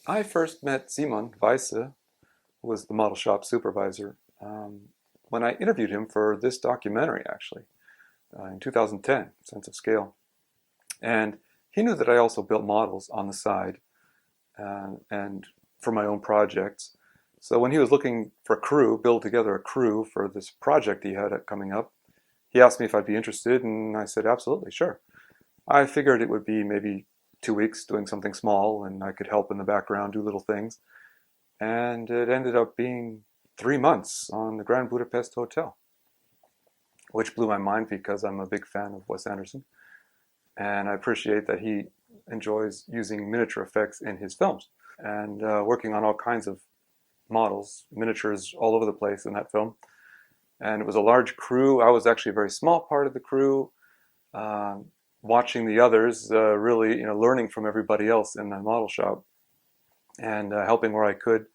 I first met Simon Weisse, who was the model shop supervisor, when I interviewed him for this documentary, actually, in 2010, Sense of Scale. And he knew that I also built models on the side and for my own projects. So when he was looking for a crew, build together a crew for this project he had coming up, he asked me if I'd be interested, and I said, absolutely, sure. I figured it would be maybe 2 weeks doing something small, and I could help in the background, do little things. And it ended up being 3 months on the Grand Budapest Hotel, which blew my mind because I'm a big fan of Wes Anderson. And I appreciate that he enjoys using miniature effects in his films and working on all kinds of models, miniatures all over the place in that film. And it was a large crew. I was actually a very small part of the crew, watching the others, really, learning from everybody else in the model shop and helping where I could,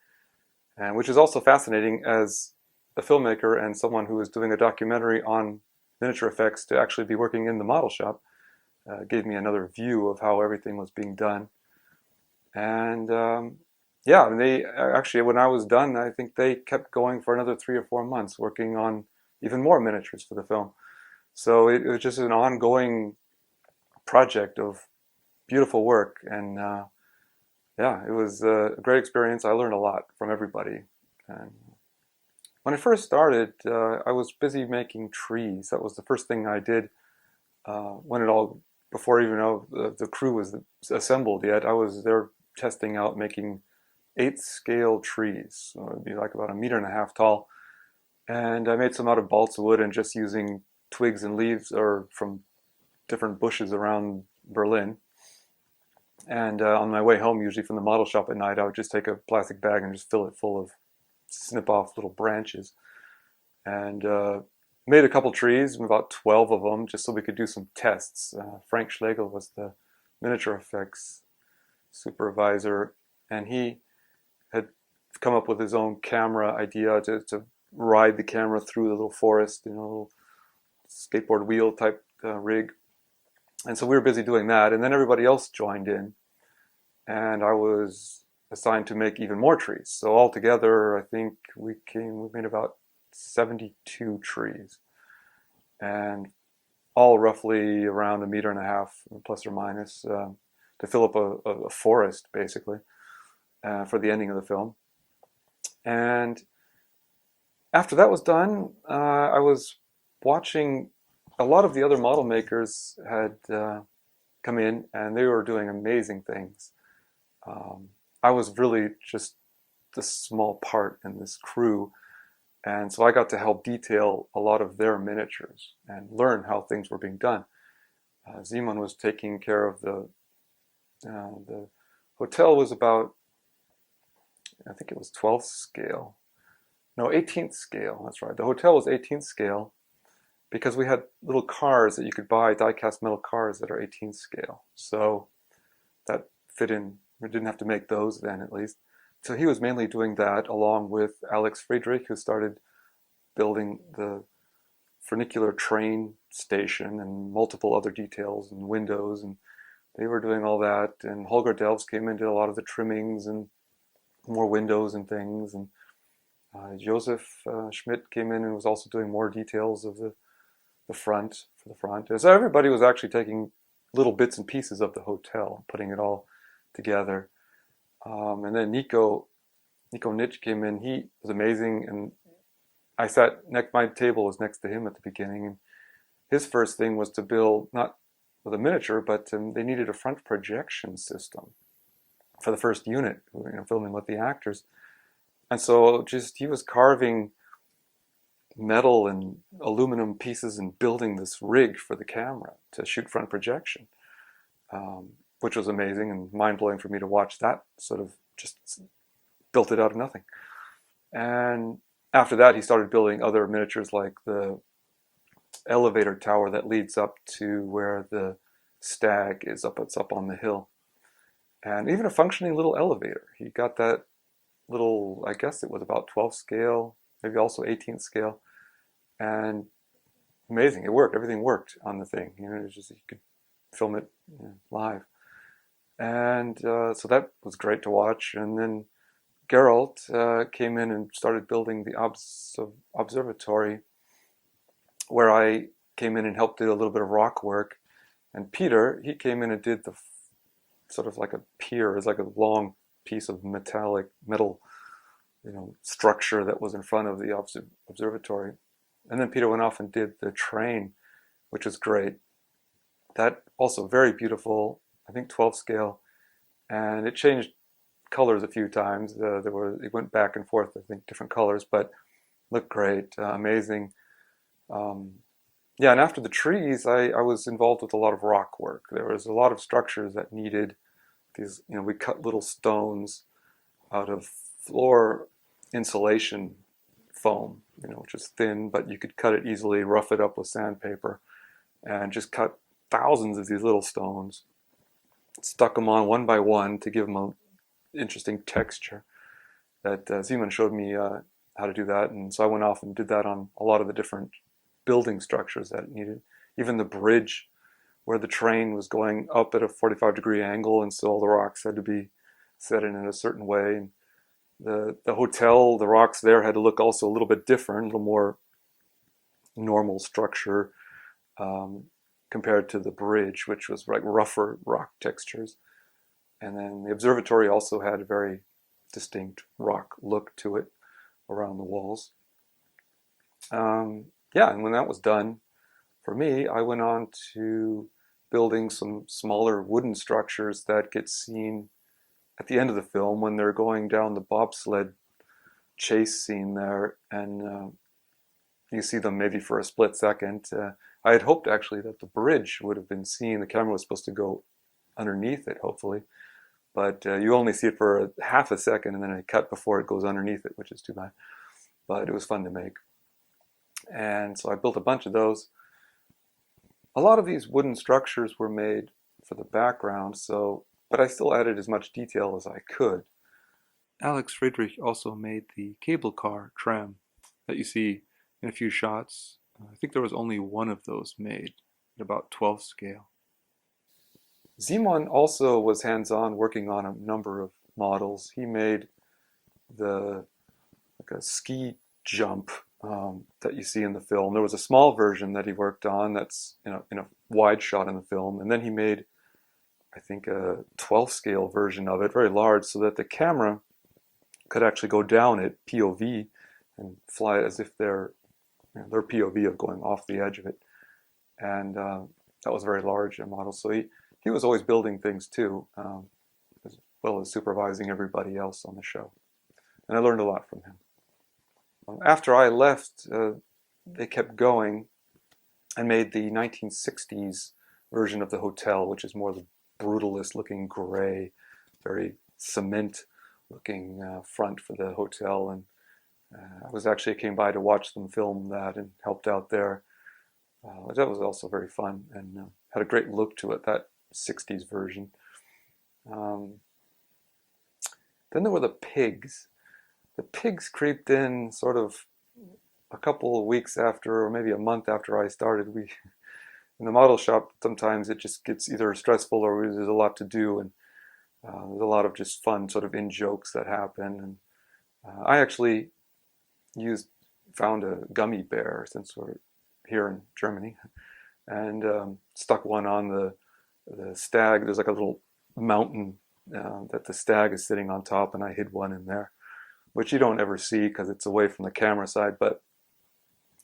and which is also fascinating as a filmmaker and someone who is doing a documentary on miniature effects to actually be working in the model shop. Gave me another view of how everything was being done. And yeah, they actually, when I was done, I think they kept going for another 3 or 4 months, working on even more miniatures for the film. So it was just an ongoing project of beautiful work. And yeah, it was a great experience. I learned a lot from everybody. And when I first started, I was busy making trees. That was the first thing I did when it all, before even the crew was assembled yet. I was there testing out making 8th scale trees. So it'd be like about 1.5 meters tall. And I made some out of balsa wood and just using twigs and leaves or from different bushes around Berlin. And on my way home, usually from the model shop at night, I would just take a plastic bag and just fill it full of snip off little branches. And made a couple trees, about 12 of them, just so we could do some tests. Frank Schlegel was the miniature effects supervisor, and he had come up with his own camera idea to ride the camera through the little forest, little skateboard wheel type rig. And so we were busy doing that, and then everybody else joined in, and I was assigned to make even more trees. So altogether, I think we made about 72 trees, and all roughly around 1.5 meters plus or minus, to fill up a forest basically for the ending of the film. And after that was done, I was watching a lot of the other model makers had come in, and they were doing amazing things. I was really just the small part in this crew, and so I got to help detail a lot of their miniatures and learn how things were being done. Simon was taking care of the hotel was about, I think it was 12th scale. No, 18th scale, that's right. The hotel was 18th scale because we had little cars that you could buy, die-cast metal cars that are 18th scale. So that fit in. We didn't have to make those then, at least. So he was mainly doing that along with Alex Friedrich, who started building the funicular train station and multiple other details and windows, and they were doing all that. And Holger Delfs came into a lot of the trimmings and more windows and things. And Joseph Schmidt came in and was also doing more details of the front, for the front. And so everybody was actually taking little bits and pieces of the hotel, putting it all together. And then Nico Nitsch came in. He was amazing, and I sat my table was next to him at the beginning, and his first thing was to build, not with a miniature, but they needed a front projection system for the first unit, filming with the actors. And so just he was carving metal and aluminum pieces and building this rig for the camera to shoot front projection, which was amazing and mind-blowing for me to watch. That sort of just built it out of nothing. And after that, he started building other miniatures, like the elevator tower that leads up to where the Stag is up. It's up on the hill. And even a functioning little elevator. He got that little, I guess it was about 12th scale, maybe also 18th scale. And amazing. It worked. Everything worked on the thing. It was just, you could film it live. And so that was great to watch. And then Geralt came in and started building the observatory, where I came in and helped do a little bit of rock work. And Peter, he came in and did the sort of like a pier, it's like a long piece of metal, structure that was in front of the observatory. And then Peter went off and did the train, which was great. That also very beautiful, I think 12 scale, and it changed colors a few times. It went back and forth, I think, different colors, but looked great, amazing. Um, yeah, and after the trees, I was involved with a lot of rock work. There was a lot of structures that needed these, we cut little stones out of floor insulation foam, which is thin, but you could cut it easily, rough it up with sandpaper, and just cut thousands of these little stones, stuck them on one by one to give them an interesting texture. That Simon showed me how to do that, and so I went off and did that on a lot of the different building structures that needed. Even the bridge where the train was going up at a 45-degree angle, and so all the rocks had to be set in a certain way. And the hotel, the rocks there had to look also a little bit different, a little more normal structure compared to the bridge, which was like rougher rock textures. And then the observatory also had a very distinct rock look to it around the walls. Yeah, and when that was done, for me, I went on to building some smaller wooden structures that get seen at the end of the film when they're going down the bobsled chase scene there, and you see them maybe for a split second. I had hoped actually that the bridge would have been seen. The camera was supposed to go underneath it, hopefully, but you only see it for half a second, and then it cut before it goes underneath it, which is too bad. But it was fun to make. And so I built a bunch of those. A lot of these wooden structures were made for the background, but I still added as much detail as I could. Alex Friedrich also made the cable car tram that you see in a few shots. I think there was only one of those made at about 12 scale. Simon also was hands-on working on a number of models. He made like a ski jump that you see in the film. There was a small version that he worked on that's in a wide shot in the film, and then he made, I think, a 12 scale version of it, very large, so that the camera could actually go down at POV and fly as if their POV of going off the edge of it. And that was a very large model. So he was always building things too, as well as supervising everybody else on the show. And I learned a lot from him. After I left, they kept going and made the 1960s version of the hotel, which is more the brutalist looking gray, very cement looking front for the hotel. And I came by to watch them film that and helped out there. That was also very fun and had a great look to it, that 60s version. Then there were the pigs. The pigs creeped in sort of a couple of weeks after, or maybe a month after I started. In the model shop, sometimes it just gets either stressful or there's a lot to do, and there's a lot of just fun sort of in-jokes that happen. And I actually found a gummy bear, since we're here in Germany, and stuck one on the Stag. There's like a little mountain that the Stag is sitting on top, and I hid one in there, which you don't ever see because it's away from the camera side, but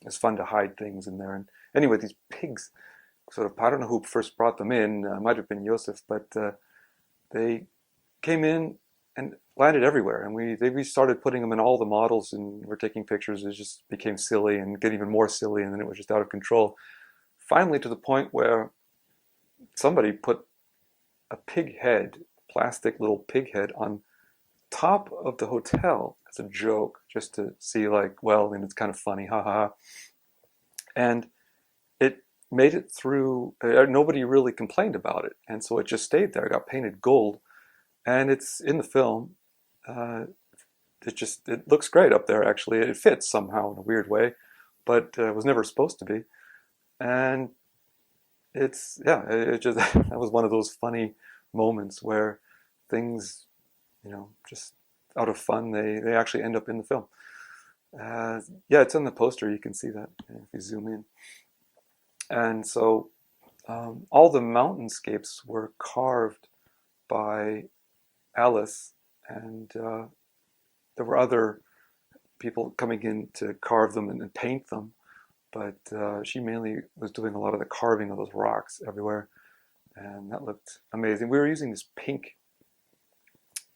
it's fun to hide things in there. And anyway, these pigs, I don't know who first brought them in, might have been Josef, but they came in and landed everywhere. And we started putting them in all the models, and we're taking pictures. It just became silly and getting even more silly, and then it was just out of control. Finally, to the point where somebody put a pig head, plastic little pig head, on top of the hotel as a joke, just to see, like, well, and it's kind of funny, ha ha ha. And it made it through. Nobody really complained about it, and so it just stayed there. It got painted gold, and it's in the film. It looks great up there. Actually, it fits somehow in a weird way, but it was never supposed to be. And it just that was one of those funny moments where things, just out of fun, they actually end up in the film. Yeah, it's on the poster. You can see that if you zoom in. And so all the mountainscapes were carved by Alice, and there were other people coming in to carve them and paint them, but she mainly was doing a lot of the carving of those rocks everywhere, and that looked amazing. We were using this pink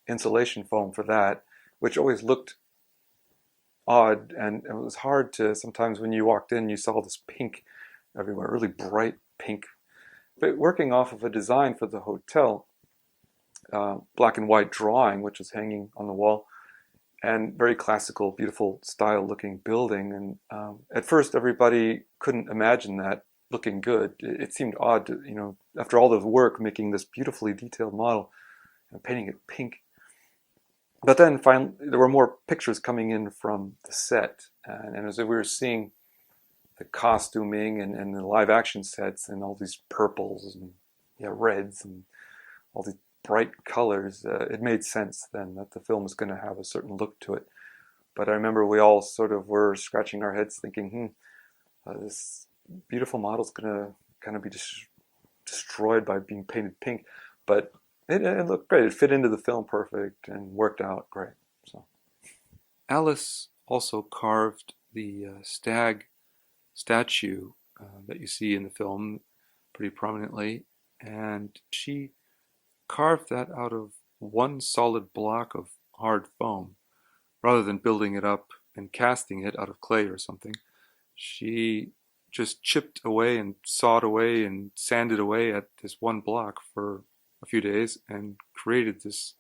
insulation foam for that, which always looked odd, and it was hard to, sometimes when you walked in, you saw this pink everywhere, really bright pink. But working off of a design for the hotel, black and white drawing, which was hanging on the wall, and very classical, beautiful style looking building. And at first, everybody couldn't imagine that looking good. It seemed odd to, after all the work making this beautifully detailed model and painting it pink. But then finally, there were more pictures coming in from the set, and as we were seeing the costuming and the live action sets and all these purples and reds and all these bright colors, it made sense then that the film was going to have a certain look to it. But I remember we all sort of were scratching our heads thinking, this beautiful model's going to kind of be destroyed by being painted pink. But it looked great. It fit into the film perfect and worked out great. So Alice also carved the Stag statue that you see in the film pretty prominently, and she carved that out of one solid block of hard foam. Rather than building it up and casting it out of clay or something, she just chipped away and sawed away and sanded away at this one block for a few days and created this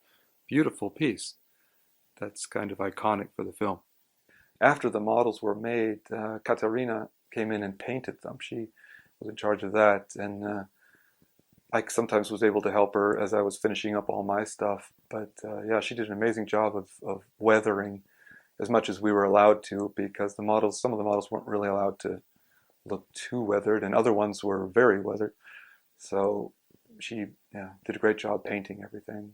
beautiful piece that's kind of iconic for the film. After the models were made, Katarina came in and painted them. She was in charge of that, and I sometimes was able to help her as I was finishing up all my stuff. But yeah, she did an amazing job of weathering as much as we were allowed to, because some of the models weren't really allowed to look too weathered, and other ones were very weathered. So she did a great job painting everything,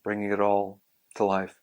bringing it all to life.